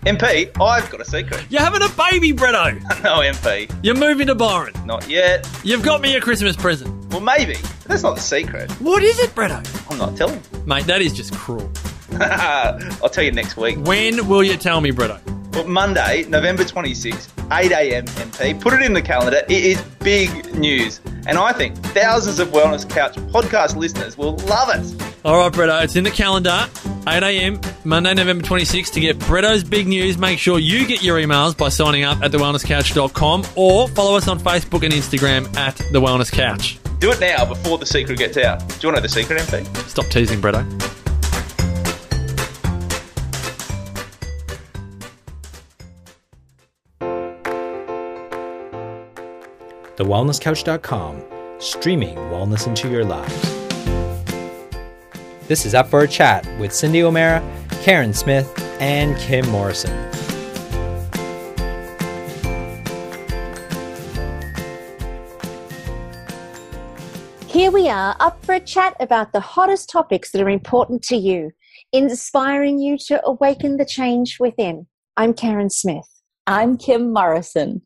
MP, I've got a secret. You're having a baby, Bretto. No, MP. You're moving to Byron. Not yet. You've got me a Christmas present. Well, maybe. But that's not the secret. What is it, Bretto? I'm not telling. Mate, that is just cruel. I'll tell you next week. When will you tell me, Bretto? Well, Monday, November 26th, 8 a.m. MP. Put it in the calendar. It is big news. And I think thousands of Wellness Couch podcast listeners will love it. All right, Bretto, it's in the calendar. 8 a.m, Monday, November 26th. To get Bretto's big news, make sure you get your emails by signing up at thewellnesscouch.com or follow us on Facebook and Instagram at The Wellness Couch. Do it now before the secret gets out. Do you want to know the secret, MP? Stop teasing, Bretto. TheWellnessCouch.com, streaming wellness into your lives. This is Up for a Chat with Cindy O'Mara, Karen Smith, and Kim Morrison. Here we are, up for a chat about the hottest topics that are important to you, inspiring you to awaken the change within. I'm Karen Smith. I'm Kim Morrison.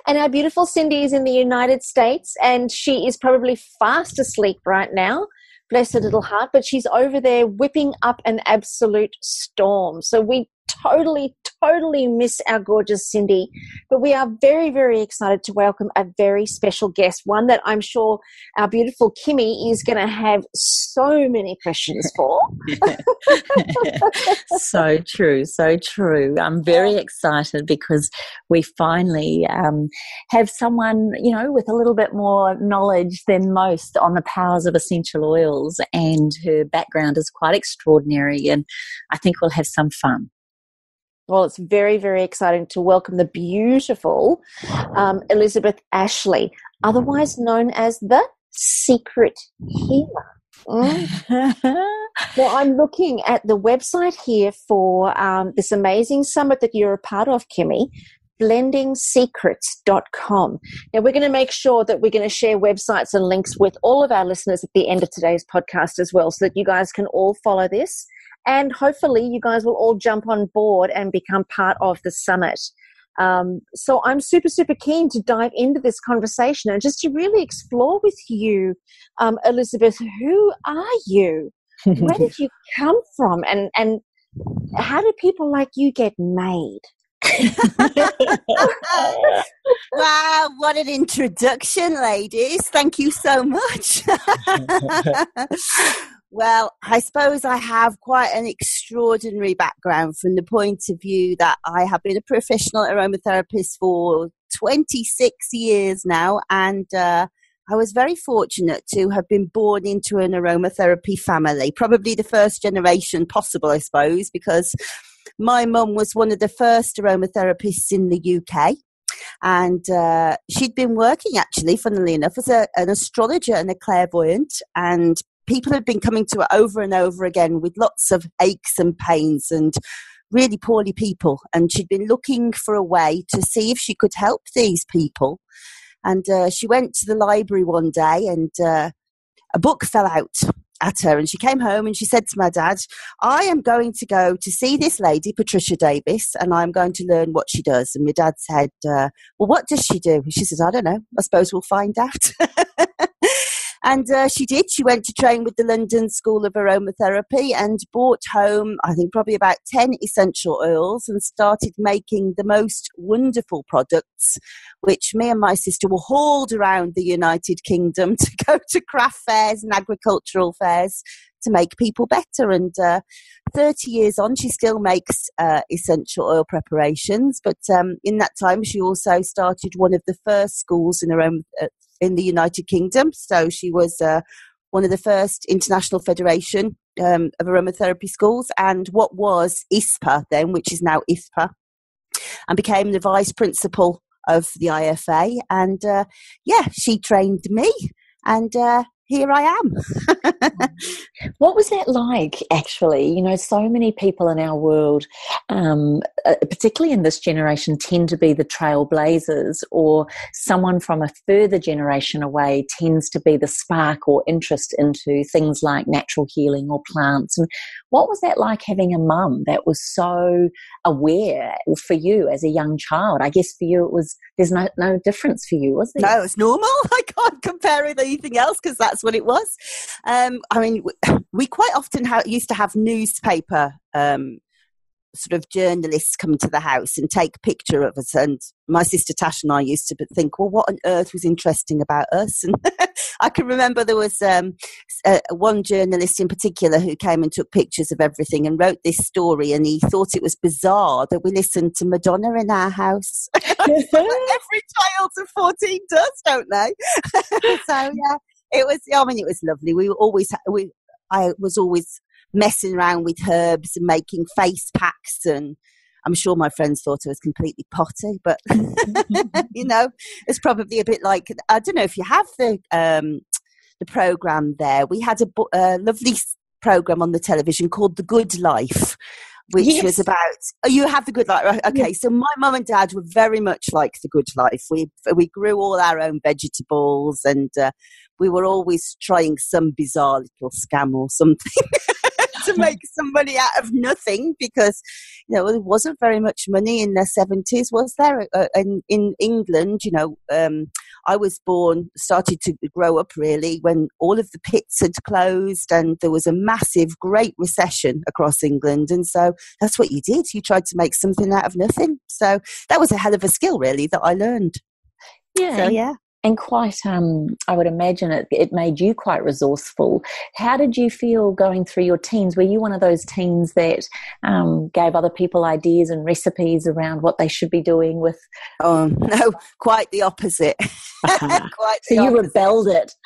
And our beautiful Cindy is in the United States, and she is probably fast asleep right now. Bless her little heart, but she's over there whipping up an absolute storm. So we totally miss our gorgeous Cindy, but we are very, very excited to welcome a very special guest, one that I'm sure our beautiful Kimmy is going to have so many questions for. So true, so true. I'm very excited because we finally have someone, you know, with a little bit more knowledge than most on the powers of essential oils, and her background is quite extraordinary, and I think we'll have some fun. Well, it's very, very exciting to welcome the beautiful Elizabeth Ashley, otherwise known as the Secret Healer. Now, I'm looking at the website here for this amazing summit that you're a part of, Kimmy, blendingsecrets.com. Now, we're going to make sure that we're going to share websites and links with all of our listeners at the end of today's podcast as well, so that you guys can all follow this. And hopefully you guys will all jump on board and become part of the summit. So I'm super, super keen to dive into this conversation and just to really explore with you, Elizabeth, who are you? Where did you come from? And how do people like you get made? Wow, what an introduction, ladies. Thank you so much. Well, I suppose I have quite an extraordinary background from the point of view that I have been a professional aromatherapist for 26 years now, and I was very fortunate to have been born into an aromatherapy family, probably the first generation possible, I suppose, because my mum was one of the first aromatherapists in the UK. And she'd been working, actually, funnily enough, as an astrologer and a clairvoyant, and people had been coming to her over and over again with lots of aches and pains and really poorly people. And she'd been looking for a way to see if she could help these people. And she went to the library one day, and a book fell out at her. And she came home and she said to my dad, I am going to go to see this lady, Patricia Davis, and I'm going to learn what she does. And my dad said, well, what does she do? And she says, I don't know. I suppose we'll find out. And she did. She went to train with the London School of Aromatherapy and brought home, I think, probably about 10 essential oils and started making the most wonderful products, which me and my sister were hauled around the United Kingdom to go to craft fairs and agricultural fairs to make people better. And 30 years on, she still makes essential oil preparations. But in that time, she also started one of the first schools in the United Kingdom. So she was one of the first International Federation of Aromatherapy Schools, and what was ISPA then, which is now IFPA, and became the vice principal of the IFA. And she trained me, and here I am. What was that like, actually? You know, so many people in our world, particularly in this generation, tend to be the trailblazers, or someone from a further generation away tends to be the spark or interest into things like natural healing or plants. And What was that like, having a mum that was so aware for you as a young child? I guess for you there's no difference for you, was there? No, it's normal. I can't compare it with anything else because that's what it was. We quite often used to have newspaper sort of journalists come to the house and take a picture of us, and my sister Tash and I used to think, well, what on earth was interesting about us? And I can remember there was one journalist in particular who came and took pictures of everything and wrote this story, and he thought it was bizarre that we listened to Madonna in our house. Every child of 14 does, don't they? So yeah, it was lovely. I was always messing around with herbs and making face packs, and I'm sure my friends thought I was completely potty, but it's probably a bit like, I don't know if you have the program there. We had a lovely program on the television called The Good Life, which was about, you have The Good Life, right? Okay. Yes. So my mum and dad were very much like The Good Life. We grew all our own vegetables, and we were always trying some bizarre little scam or something to make some money out of nothing, because there wasn't very much money in the 70s, was there? In England, I was started to grow up really when all of the pits had closed, and there was a massive Great Recession across England, and so that's what you did. You tried to make something out of nothing. So that was a hell of a skill really that I learned. Yeah. So, yeah. And quite, I would imagine it made you quite resourceful. How did you feel going through your teens? Were you one of those teens that gave other people ideas and recipes around what they should be doing with? Oh, no, quite the opposite. So you rebelled it?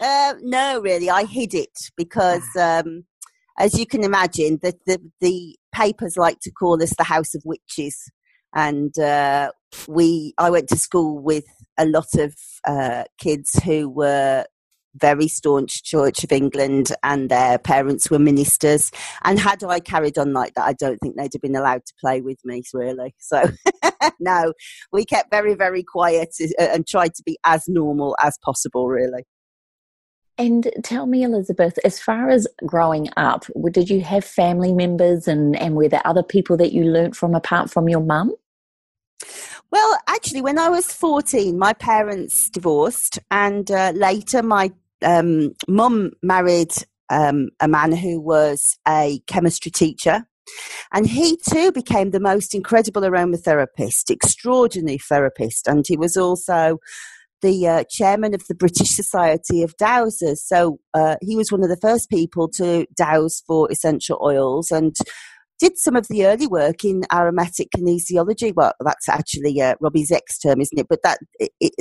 No, really. I hid it because, as you can imagine, the papers like to call us the House of Witches. And I went to school with a lot of kids who were very staunch Church of England, and their parents were ministers. And had I carried on like that, I don't think they'd have been allowed to play with me, really. So, no, we kept very, very quiet and tried to be as normal as possible, really. And tell me, Elizabeth, as far as growing up, did you have family members and were there other people that you learnt from apart from your mum? Well, actually, when I was 14, my parents divorced, and later my mum married a man who was a chemistry teacher, and he too became the most incredible aromatherapist, extraordinary therapist, and he was also the chairman of the British Society of Dowsers. So he was one of the first people to douse for essential oils, and did some of the early work in aromatic kinesiology. Well, that's actually Robbie Zeck's term, isn't it? But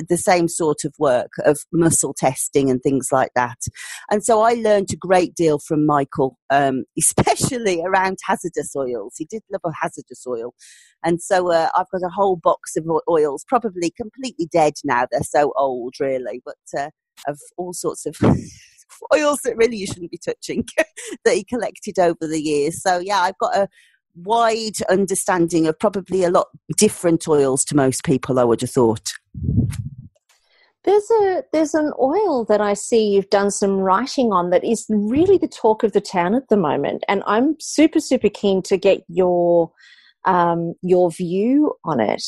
the same sort of work of muscle testing and things like that. And so I learned a great deal from Michael, especially around hazardous oils. He did love a hazardous oil. And so I've got a whole box of oils, probably completely dead now. They're so old, really, but of all sorts of oils that really you shouldn't be touching that he collected over the years. So yeah, I've got a wide understanding of probably a lot different oils to most people, I would have thought. There's an oil that I see you've done some writing on that is really the talk of the town at the moment, and I'm super, super keen to get your view on it,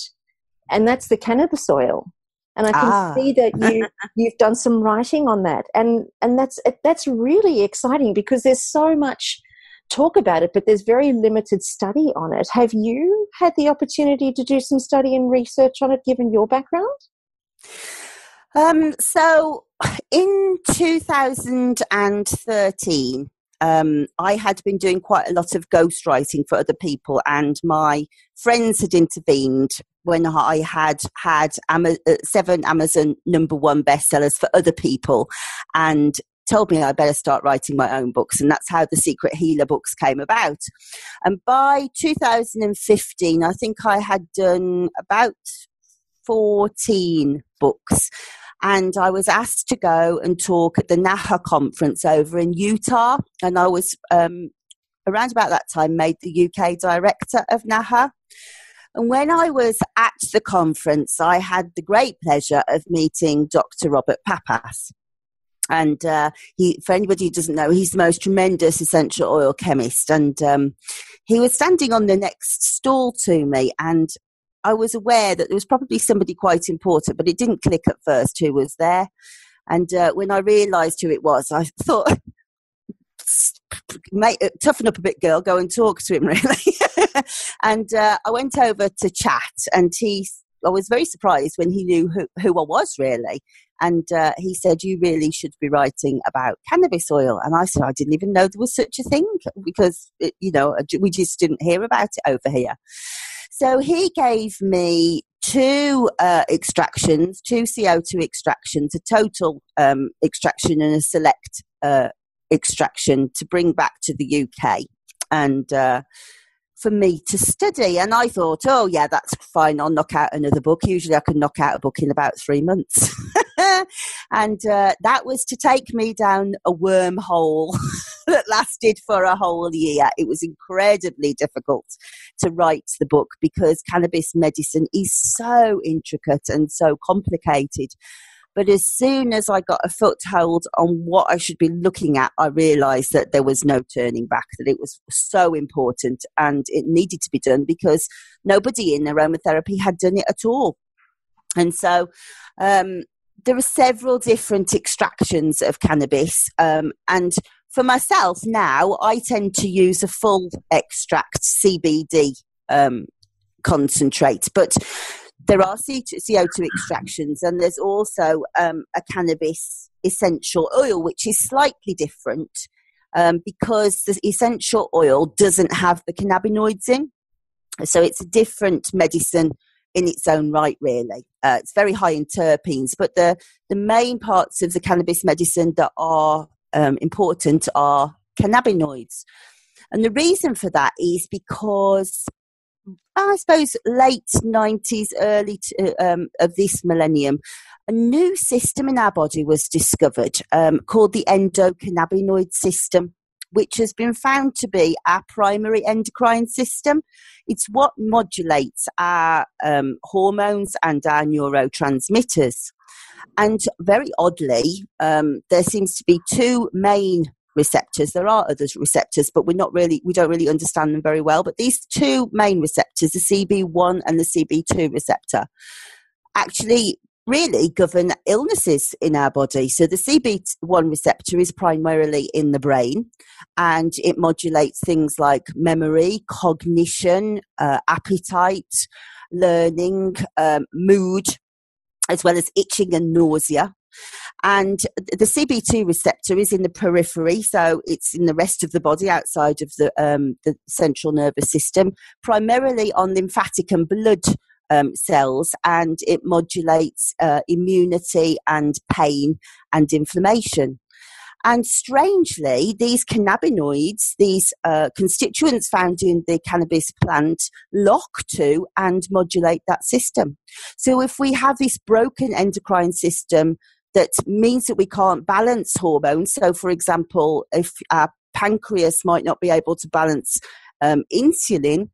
and that's the cannabis oil. And I can see that you've done some writing on that, and that's really exciting because there's so much talk about it, but there's very limited study on it. Have you had the opportunity to do some study and research on it, given your background? So in 2013, I had been doing quite a lot of ghostwriting for other people, and my friends had intervened when I had 7 Amazon #1 bestsellers for other people, and told me I better start writing my own books, and that's how the Secret Healer books came about. And by 2015, I think I had done about 14 books. And I was asked to go and talk at the NAHA conference over in Utah. And I was, around about that time, made the UK director of NAHA. And when I was at the conference, I had the great pleasure of meeting Dr. Robert Pappas. And for anybody who doesn't know, he's the most tremendous essential oil chemist. And he was standing on the next stall to me, and I was aware that there was probably somebody quite important, but it didn't click at first who was there. And when I realised who it was, I thought, mate, toughen up a bit, girl, go and talk to him, really. And I went over to chat, and I was very surprised when he knew who I was, really. And he said, you really should be writing about cannabis oil. And I said, I didn't even know there was such a thing, because, we just didn't hear about it over here. So he gave me two extractions, two CO2 extractions, a total extraction and a select extraction to bring back to the UK and for me to study. And I thought, oh yeah, that's fine, I'll knock out another book. Usually I can knock out a book in about 3 months. And that was to take me down a wormhole that lasted for a whole year. It was incredibly difficult to write the book because cannabis medicine is so intricate and so complicated. But as soon as I got a foothold on what I should be looking at, I realised that there was no turning back, that it was so important and it needed to be done because nobody in aromatherapy had done it at all. And so there are several different extractions of cannabis. And for myself now, I tend to use a full extract CBD concentrate. But there are CO2 extractions, and there's also a cannabis essential oil, which is slightly different because the essential oil doesn't have the cannabinoids in. So it's a different medicine in its own right, really. It's very high in terpenes, but the main parts of the cannabis medicine that are important are cannabinoids. And the reason for that is because I suppose late 90s, early of this millennium, a new system in our body was discovered called the endocannabinoid system, which has been found to be our primary endocrine system. It's what modulates our hormones and our neurotransmitters. And very oddly, there seems to be two main receptors. There are other receptors, but we don't really understand them very well. But these two main receptors, the CB1 and the CB2 receptor, actually really govern illnesses in our body. So the CB1 receptor is primarily in the brain, and it modulates things like memory, cognition, appetite, learning, mood, as well as itching and nausea. And the CB2 receptor is in the periphery, so it's in the rest of the body outside of the central nervous system, primarily on lymphatic and blood cells, and it modulates immunity and pain and inflammation. And strangely, these cannabinoids, these constituents found in the cannabis plant, lock to and modulate that system. So if we have this broken endocrine system, that means that we can't balance hormones. So, for example, if our pancreas might not be able to balance insulin,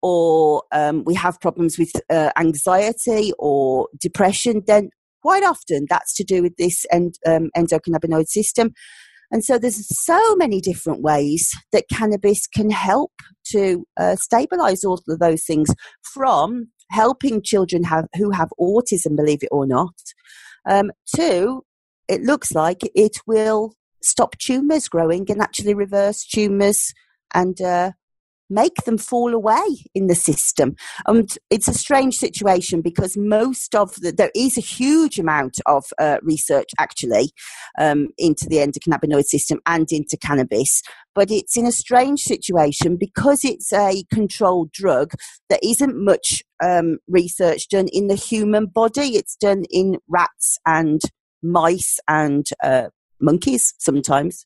or we have problems with anxiety or depression, then quite often that's to do with this endocannabinoid system. And so there's so many different ways that cannabis can help to stabilize all of those things, from helping children who have autism, believe it or not, to, it looks like it will stop tumours growing and actually reverse tumours and make them fall away in the system. It's a strange situation because there is a huge amount of research actually into the endocannabinoid system and into cannabis, but it's in a strange situation because it's a controlled drug. There isn't much research done in the human body. It's done in rats and mice and monkeys sometimes,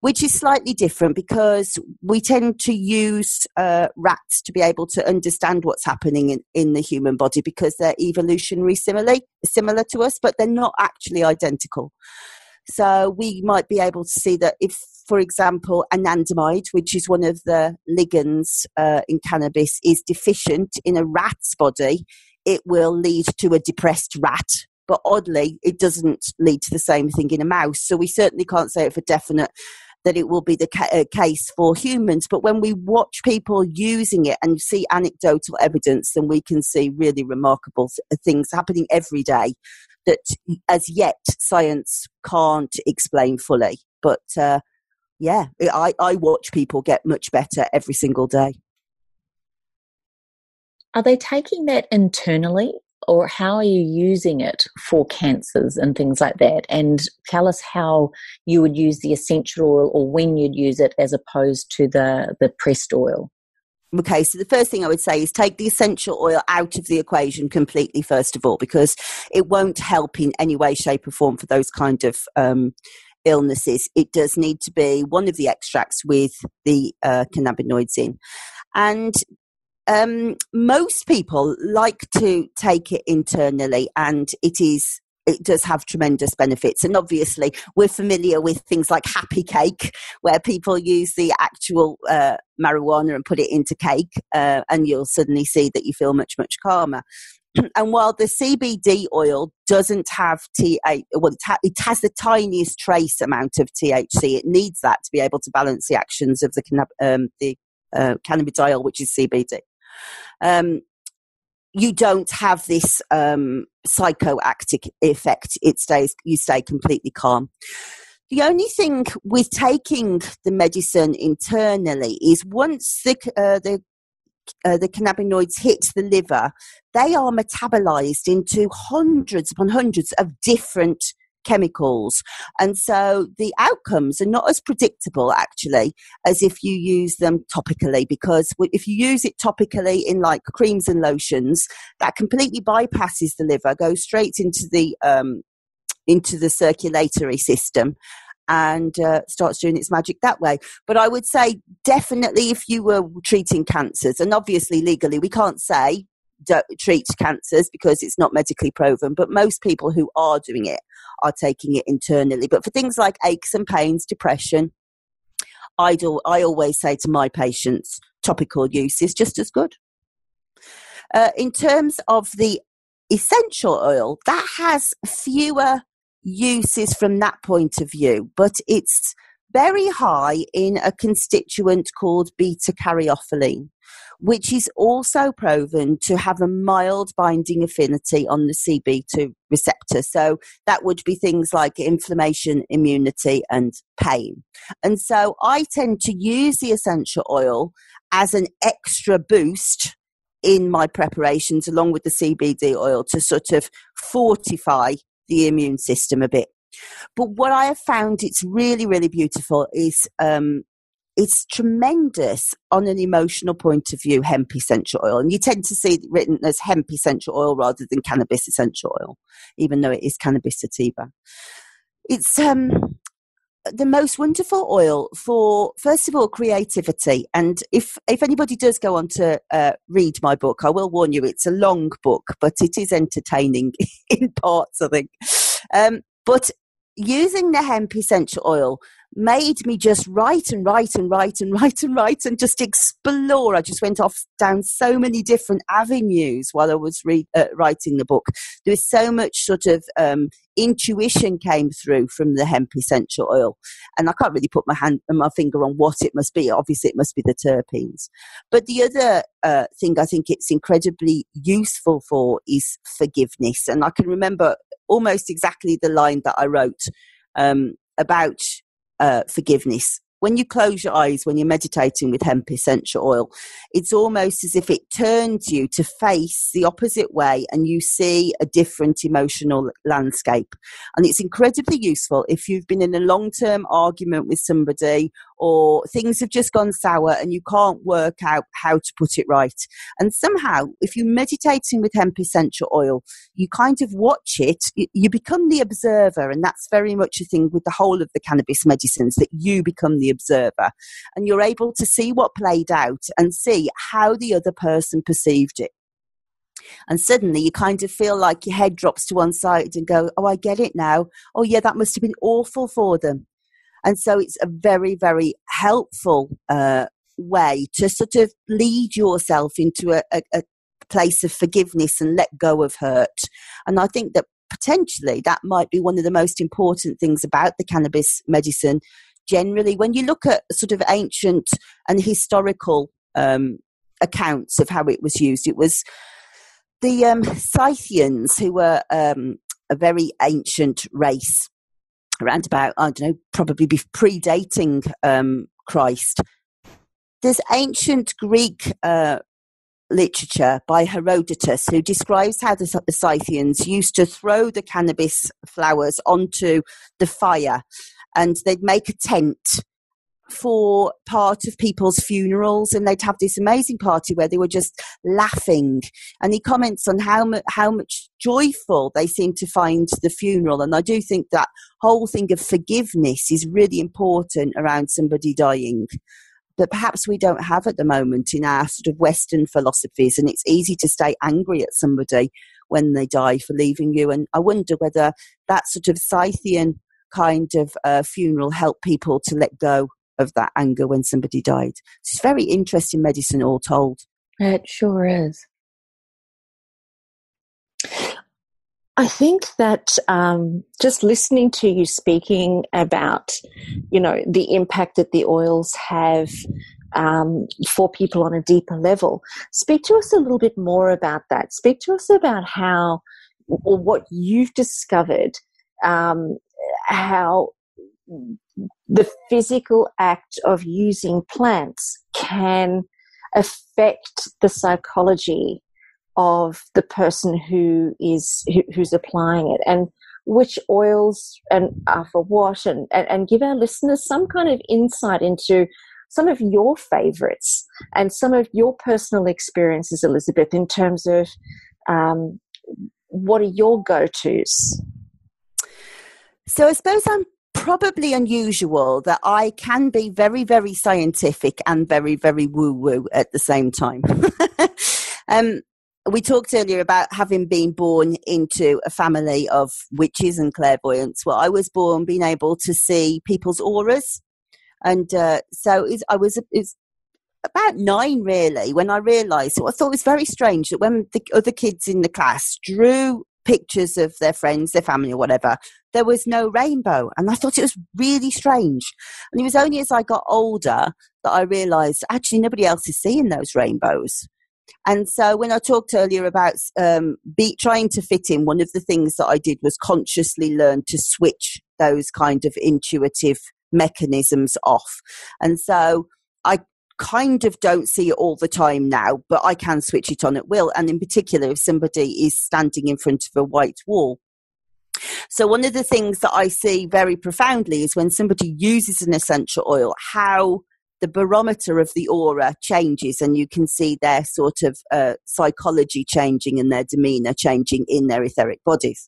which is slightly different because we tend to use rats to be able to understand what's happening in the human body because they're evolutionary similar to us, but they're not actually identical. So we might be able to see that if, for example, anandamide, which is one of the ligands in cannabis, is deficient in a rat's body, it will lead to a depressed rat. but oddly, it doesn't lead to the same thing in a mouse. So we certainly can't say it for definite that it will be the case for humans. But when we watch people using it and see anecdotal evidence, then we can see really remarkable things happening every day that as yet science can't explain fully. But I watch people get much better every single day. Are they taking that internally, or how are you using it for cancers and things like that? And tell us how you would use the essential oil, or when you'd use it, as opposed to the pressed oil. Okay, so the first thing I would say is take the essential oil out of the equation completely, first of all, because it won't help in any way, shape or form for those kind of illnesses. It does need to be one of the extracts with the cannabinoids in. And most people like to take it internally, and it does have tremendous benefits. And obviously we're familiar with things like happy cake, where people use the actual marijuana and put it into cake, and you'll suddenly see that you feel much, much calmer. And while the CBD oil doesn't have it has the tiniest trace amount of THC. It needs that to be able to balance the actions of the cannabidiol, which is CBD. You don't have this psychoactive effect. You stay completely calm. The only thing with taking the medicine internally is once the cannabinoids hit the liver, they are metabolized into hundreds upon hundreds of different chemicals. And so the outcomes are not as predictable, actually, as if you use them topically, because if you use it topically in like creams and lotions, that completely bypasses the liver, goes straight into the circulatory system, and starts doing its magic that way. But I would say definitely if you were treating cancers, and obviously legally we can't say don't treat cancers because it's not medically proven, but most people who are doing it are taking it internally. But for things like aches and pains, depression, I always say to my patients, topical use is just as good. In terms of the essential oil, that has fewer uses from that point of view, but it's very high in a constituent called beta-caryophyllene, which is also proven to have a mild binding affinity on the CB2 receptor. So that would be things like inflammation, immunity, and pain. And so I tend to use the essential oil as an extra boost in my preparations, along with the CBD oil, to sort of fortify the immune system a bit. But what I have found it's really, really beautiful is it's tremendous on an emotional point of view, hemp essential oil. And you tend to see it written as hemp essential oil rather than cannabis essential oil, even though it is cannabis sativa. It's the most wonderful oil for, first of all, creativity. And if anybody does go on to read my book, I will warn you, it's a long book, but it is entertaining in parts, I think. But using the hemp essential oil made me just write and just explore. I just went off down so many different avenues while I was writing the book. There was so much sort of intuition came through from the hemp essential oil, and I can't really put my finger on what it must be. Obviously, it must be the terpenes. But the other thing I think it's incredibly useful for is forgiveness, and I can remember almost exactly the line that I wrote about forgiveness. When you close your eyes, when you're meditating with hemp essential oil, it's almost as if it turns you to face the opposite way and you see a different emotional landscape. And it's incredibly useful if you've been in a long-term argument with somebody, or things have just gone sour and you can't work out how to put it right. And somehow, if you're meditating with hemp essential oil, you kind of watch it, you become the observer, and that's very much a thing with the whole of the cannabis medicines, that you become the observer, and you're able to see what played out and see how the other person perceived it. And suddenly you kind of feel like your head drops to one side and go, oh, I get it now. Oh yeah, that must have been awful for them. And so it's a very, very helpful way to sort of lead yourself into a place of forgiveness and let go of hurt. And I think that potentially that might be one of the most important things about the cannabis medicine. Generally, when you look at sort of ancient and historical accounts of how it was used, it was the Scythians, who were a very ancient race, around about, I don't know, probably predating Christ. There's ancient Greek literature by Herodotus, who describes how the Scythians used to throw the cannabis flowers onto the fire, and they'd make a tent for part of people's funerals, and they'd have this amazing party where they were just laughing. And he comments on how much joyful they seem to find the funeral. And I do think that whole thing of forgiveness is really important around somebody dying, that perhaps we don't have at the moment in our sort of Western philosophies. And it's easy to stay angry at somebody when they die for leaving you. And I wonder whether that sort of Scythian kind of funeral helped people to let go of that anger when somebody died. It's very interesting medicine, all told. It sure is. I think that just listening to you speaking about, the impact that the oils have for people on a deeper level, speak to us a little bit more about that. Speak to us about how, or what you've discovered, how the physical act of using plants can affect the psychology of the person who's applying it, and which oils and are for what, and give our listeners some kind of insight into some of your favorites and some of your personal experiences, Elizabeth, in terms of what are your go-tos? So I suppose I'm probably unusual that I can be very, very scientific and very, very woo-woo at the same time. We talked earlier about having been born into a family of witches and clairvoyants. Well, I was born being able to see people's auras. And I was about 9, really, when I realised, I thought it was very strange that when the other kids in the class drew pictures of their friends, their family or whatever, there was no rainbow. And I thought it was really strange. And it was only as I got older that I realised, actually, nobody else is seeing those rainbows. And so when I talked earlier about trying to fit in, one of the things that I did was consciously learn to switch those kind of intuitive mechanisms off. And so I kind of don't see it all the time now, but I can switch it on at will. And in particular, if somebody is standing in front of a white wall. So one of the things that I see very profoundly is when somebody uses an essential oil, how the barometer of the aura changes, and you can see their sort of psychology changing and their demeanor changing in their etheric bodies.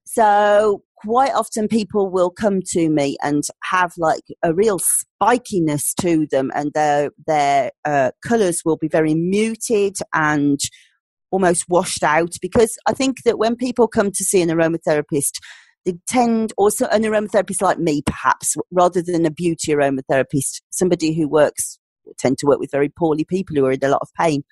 So quite often people will come to me and have like a real spikiness to them, and their colours will be very muted and almost washed out, because I think that when people come to see an aromatherapist, they tend, also an aromatherapist like me perhaps, rather than a beauty aromatherapist, somebody who tend to work with very poorly people who are in a lot of pain.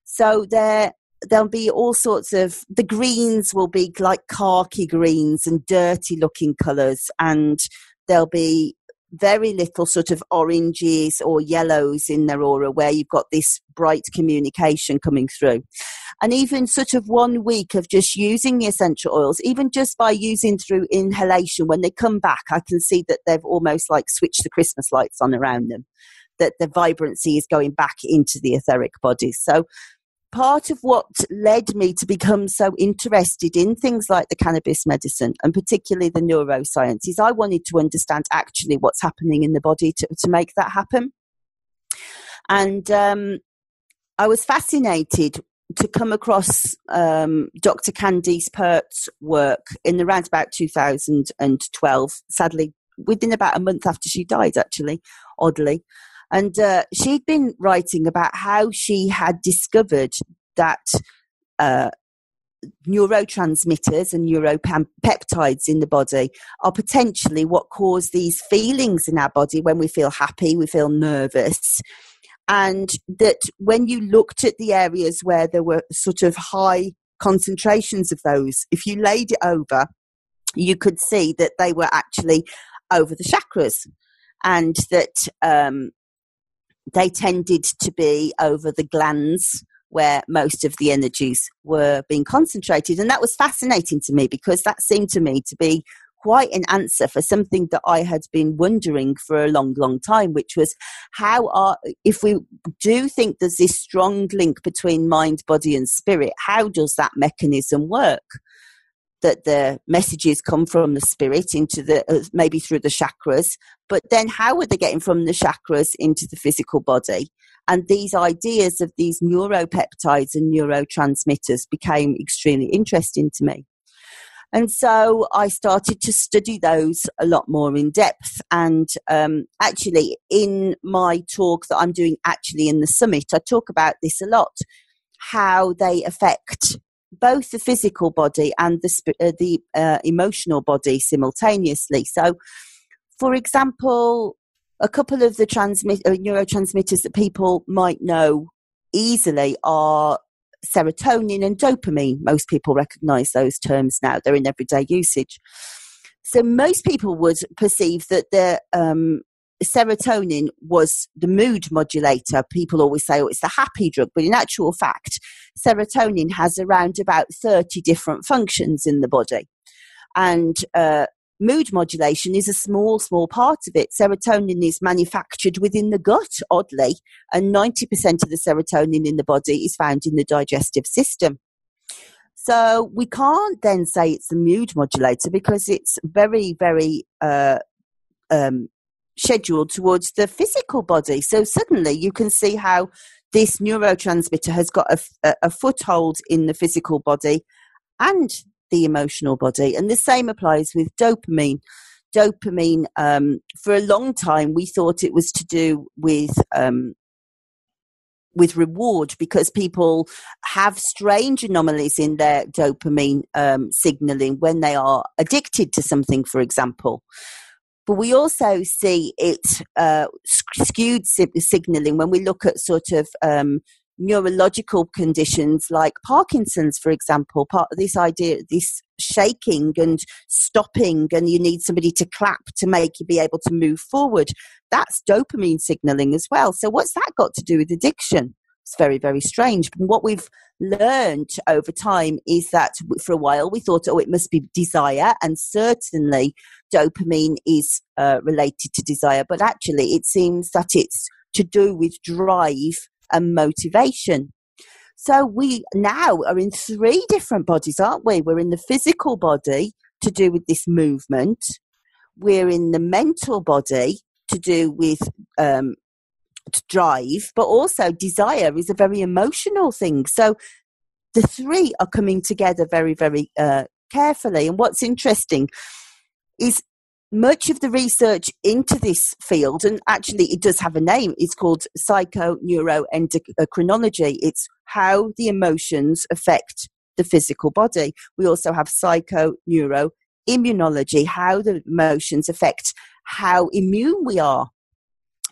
So there'll be all sorts of, the greens will be like khaki greens and dirty looking colours, and there'll be very little sort of oranges or yellows in their aura, where you've got this bright communication coming through. And even sort of 1 week of just using the essential oils, even just by using through inhalation, when they come back, I can see that they've almost like switched the Christmas lights on around them, that the vibrancy is going back into the etheric bodies. So part of what led me to become so interested in things like the cannabis medicine, and particularly the neuroscience, is I wanted to understand actually what's happening in the body to make that happen. And I was fascinated to come across Dr. Candice Pert's work in around about 2012, sadly, within about a month after she died, actually, oddly. And she'd been writing about how she had discovered that neurotransmitters and neuropeptides in the body are potentially what cause these feelings in our body when we feel happy, we feel nervous. And that when you looked at the areas where there were sort of high concentrations of those, if you laid it over, you could see that they were actually over the chakras, and that they tended to be over the glands where most of the energies were being concentrated. And that was fascinating to me, because that seemed to me to be quite an answer for something that I had been wondering for a long, long time, which was if we do think there's this strong link between mind, body and spirit, how does that mechanism work? That the messages come from the spirit into maybe through the chakras, but then how are they getting from the chakras into the physical body? And these ideas of these neuropeptides and neurotransmitters became extremely interesting to me. And so I started to study those a lot more in depth. And actually, in my talk that I'm doing actually in the summit, I talk about this a lot, how they affect both the physical body and the emotional body simultaneously. So, for example, a couple of the neurotransmitters that people might know easily are serotonin and dopamine. Most people recognize those terms now. They're in everyday usage. So most people would perceive that the serotonin was the mood modulator. People always say, oh, it's the happy drug. But in actual fact, serotonin has around about 30 different functions in the body. And mood modulation is a small, small part of it. Serotonin is manufactured within the gut, oddly, and 90% of the serotonin in the body is found in the digestive system. So we can't then say it's a mood modulator, because it's very, very scheduled towards the physical body. So suddenly you can see how this neurotransmitter has got a foothold in the physical body and the emotional body. And the same applies with dopamine. Dopamine, for a long time, we thought it was to do with reward, because people have strange anomalies in their dopamine signaling when they are addicted to something, for example. But we also see it skewed signaling when we look at sort of neurological conditions like Parkinson's, for example. Part of this idea, this shaking and stopping, and you need somebody to clap to make you be able to move forward. That's dopamine signaling as well. So what's that got to do with addiction? It's very, very strange. But what we've learned over time is that for a while we thought, oh, it must be desire, and certainly dopamine is related to desire. But actually it seems that it's to do with drive and motivation. So we now are in 3 different bodies, aren't we? We're in the physical body to do with this movement. We're in the mental body to do with drive, but also desire is a very emotional thing. So the 3 are coming together very, very carefully. And what's interesting is much of the research into this field, and actually it does have a name, it's called psychoneuroendocrinology. It's how the emotions affect the physical body. We also have psychoneuroimmunology, how the emotions affect how immune we are.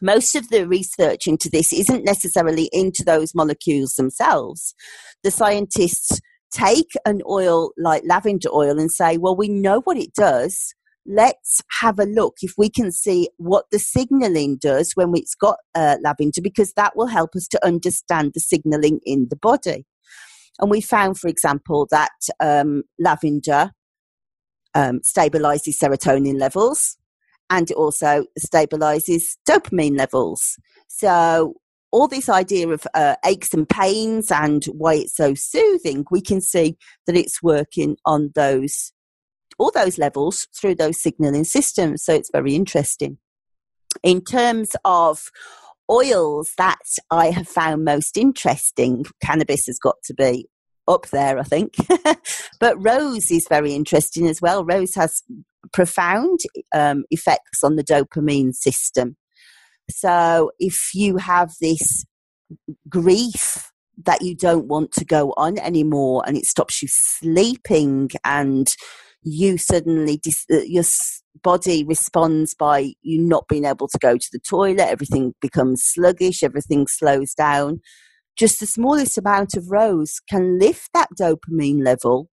Most of the research into this isn't necessarily into those molecules themselves. The scientists take an oil like lavender oil and say, well, we know what it does. Let's have a look if we can see what the signaling does when it's got lavender, because that will help us to understand the signaling in the body. And we found, for example, that lavender stabilizes serotonin levels, and it also stabilizes dopamine levels. So all this idea of aches and pains and why it's so soothing, we can see that it's working on all those levels through those signaling systems. So it's very interesting. In terms of oils that I have found most interesting, cannabis has got to be up there, I think. But rose is very interesting as well. Rose has profound effects on the dopamine system. So if you have this grief that you don't want to go on anymore, and it stops you sleeping, and you suddenly your body responds by you not being able to go to the toilet, everything becomes sluggish, everything slows down, just the smallest amount of rose can lift that dopamine level,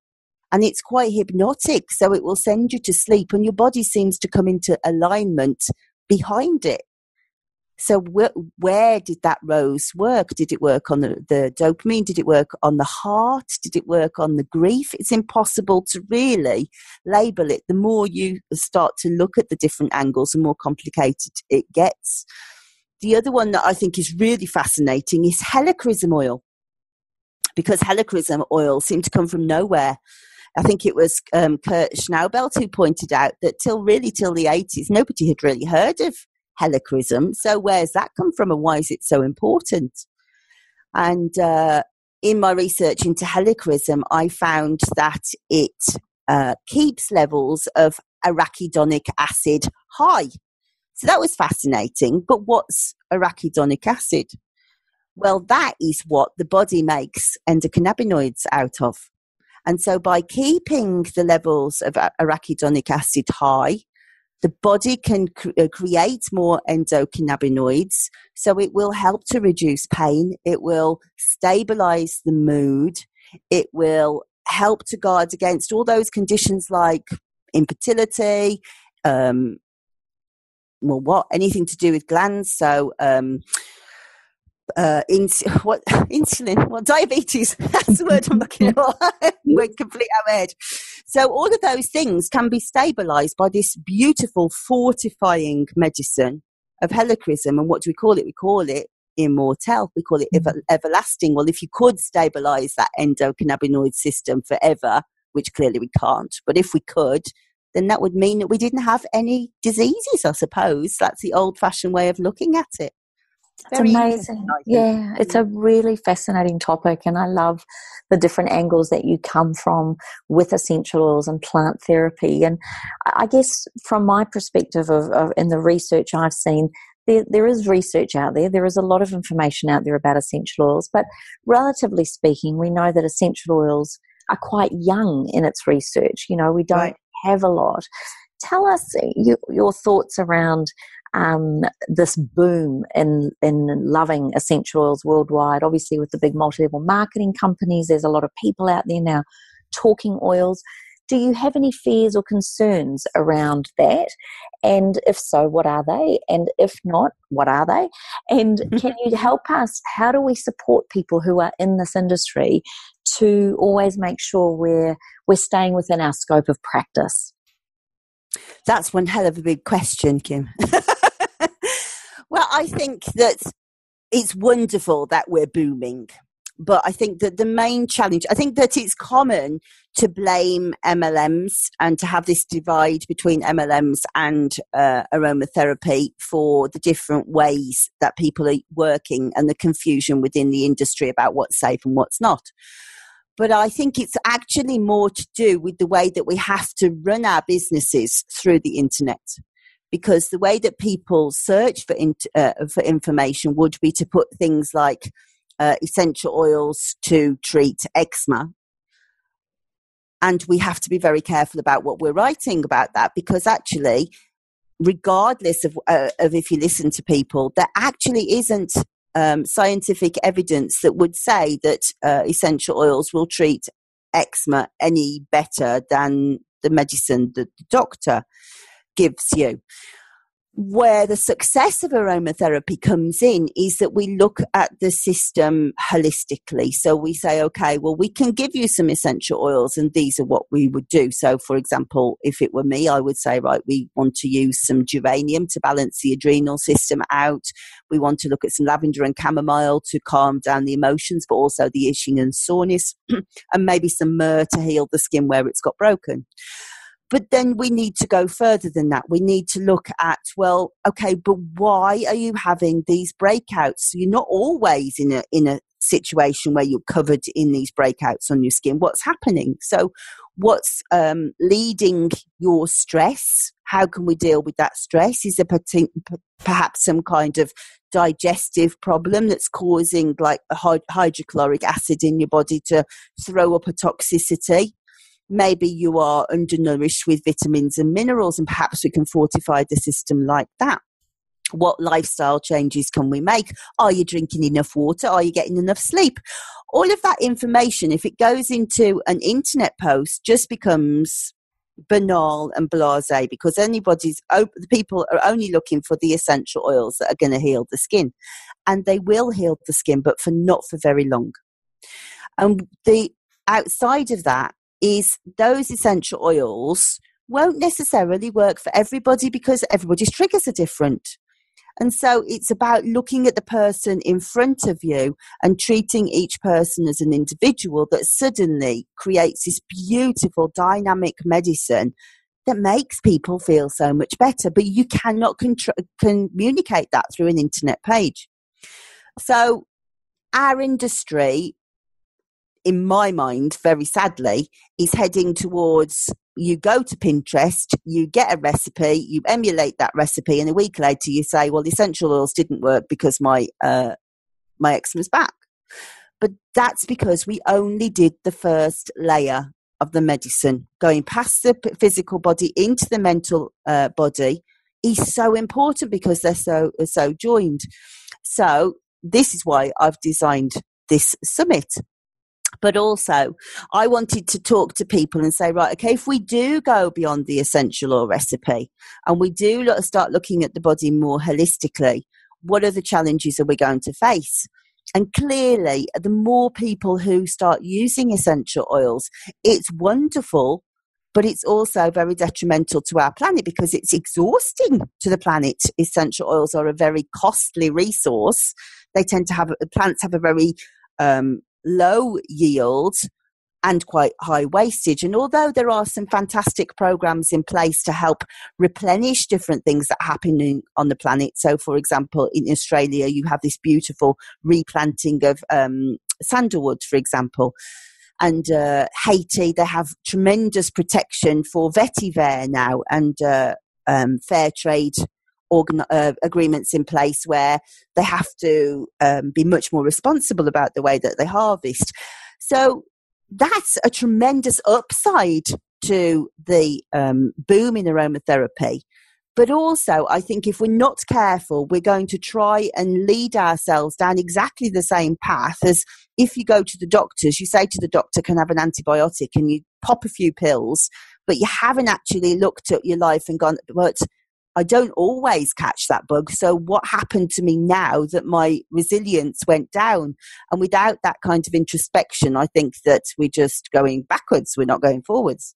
and it's quite hypnotic. So it will send you to sleep, and your body seems to come into alignment behind it. So where did that rose work? Did it work on the dopamine? Did it work on the heart? Did it work on the grief? It's impossible to really label it. The more you start to look at the different angles, the more complicated it gets. The other one that I think is really fascinating is helichrysum oil, because helichrysum oil seemed to come from nowhere. I think it was Kurt Schnaubelt who pointed out that till the 80s, nobody had really heard of helichrysum. So where's that come from, and why is it so important? And in my research into helichrysum, I found that it keeps levels of arachidonic acid high. So that was fascinating. But what's arachidonic acid? Well, that is what the body makes endocannabinoids out of. And so by keeping the levels of arachidonic acid high, the body can create more endocannabinoids, so it will help to reduce pain. It will stabilize the mood. It will help to guard against all those conditions like infertility, anything to do with glands. So, insulin, diabetes, that's the word I'm looking for. Went complete out of my head. So all of those things can be stabilized by this beautiful fortifying medicine of helichrysum. And what do we call it? We call it immortel. We call it everlasting. Well, if you could stabilize that endocannabinoid system forever, which clearly we can't, but if we could, then that would mean that we didn't have any diseases, I suppose. That's the old-fashioned way of looking at it. It's amazing. Yeah, it's a really fascinating topic, and I love the different angles that you come from with essential oils and plant therapy. And I guess from my perspective of in the research I've seen, there is research out there. There is a lot of information out there about essential oils, but relatively speaking, we know that essential oils are quite young in its research. You know, we don't have a lot. Tell us your thoughts around this boom in loving essential oils worldwide. Obviously, with the big multi-level marketing companies, there's a lot of people out there now talking oils. Do you have any fears or concerns around that? And if so, what are they? And if not, what are they? And can you help us? How do we support people who are in this industry to always make sure we're staying within our scope of practice? That's one hell of a big question, Kim. Well, I think that it's wonderful that we're booming. But I think that the main challenge, I think that it's common to blame MLMs and to have this divide between MLMs and aromatherapy for the different ways that people are working and the confusion within the industry about what's safe and what's not. But I think it's actually more to do with the way that we have to run our businesses through the internet. Because the way that people search for information would be to put things like essential oils to treat eczema. And we have to be very careful about what we're writing about that, because actually, regardless of if you listen to people, there actually isn't scientific evidence that would say that essential oils will treat eczema any better than the medicine that the doctor gives you. Where the success of aromatherapy comes in is that we look at the system holistically. So we say, okay, well, we can give you some essential oils and these are what we would do. So, for example, if it were me, I would say, right, we want to use some geranium to balance the adrenal system out. We want to look at some lavender and chamomile to calm down the emotions, but also the itching and soreness, and maybe some myrrh to heal the skin where it's got broken. But then we need to go further than that. We need to look at, well, okay, but why are you having these breakouts? You're not always in a situation where you're covered in these breakouts on your skin. What's happening? So what's leading your stress? How can we deal with that stress? Is there perhaps some kind of digestive problem that's causing like a hydrochloric acid in your body to throw up a toxicity? Maybe you are undernourished with vitamins and minerals, and perhaps we can fortify the system like that. What lifestyle changes can we make? Are you drinking enough water? Are you getting enough sleep? All of that information, if it goes into an internet post, just becomes banal and blasé, because the people are only looking for the essential oils that are going to heal the skin, and they will heal the skin, but not for very long. And the outside of that is those essential oils won't necessarily work for everybody, because everybody's triggers are different. And so it's about looking at the person in front of you and treating each person as an individual that suddenly creates this beautiful dynamic medicine that makes people feel so much better. But you cannot communicate that through an internet page. So our industry, in my mind, very sadly, is heading towards, you go to Pinterest, you get a recipe, you emulate that recipe, and a week later you say, well, the essential oils didn't work because my eczema's back. But that's because we only did the first layer of the medicine. Going past the physical body into the mental body is so important, because they're so joined. So this is why I've designed this summit. But also, I wanted to talk to people and say, right, okay, if we do go beyond the essential oil recipe and we do start looking at the body more holistically, what are the challenges are we going to face? And clearly, the more people who start using essential oils, it's wonderful, but it's also very detrimental to our planet, because it's exhausting to the planet. Essential oils are a very costly resource. They tend to plants have a very low yield and quite high wastage. And although there are some fantastic programs in place to help replenish different things that are happening on the planet. So, for example, in Australia, you have this beautiful replanting of sandalwood, for example. And Haiti, they have tremendous protection for vetiver now, and fair trade agreements in place where they have to be much more responsible about the way that they harvest. So that's a tremendous upside to the boom in aromatherapy. But also, I think if we're not careful, we're going to try and lead ourselves down exactly the same path as if you go to the doctors, you say to the doctor, can I have an antibiotic? And you pop a few pills, but you haven't actually looked at your life and gone, but I don't always catch that bug. So what happened to me now that my resilience went down? And without that kind of introspection, I think that we're just going backwards. We're not going forwards.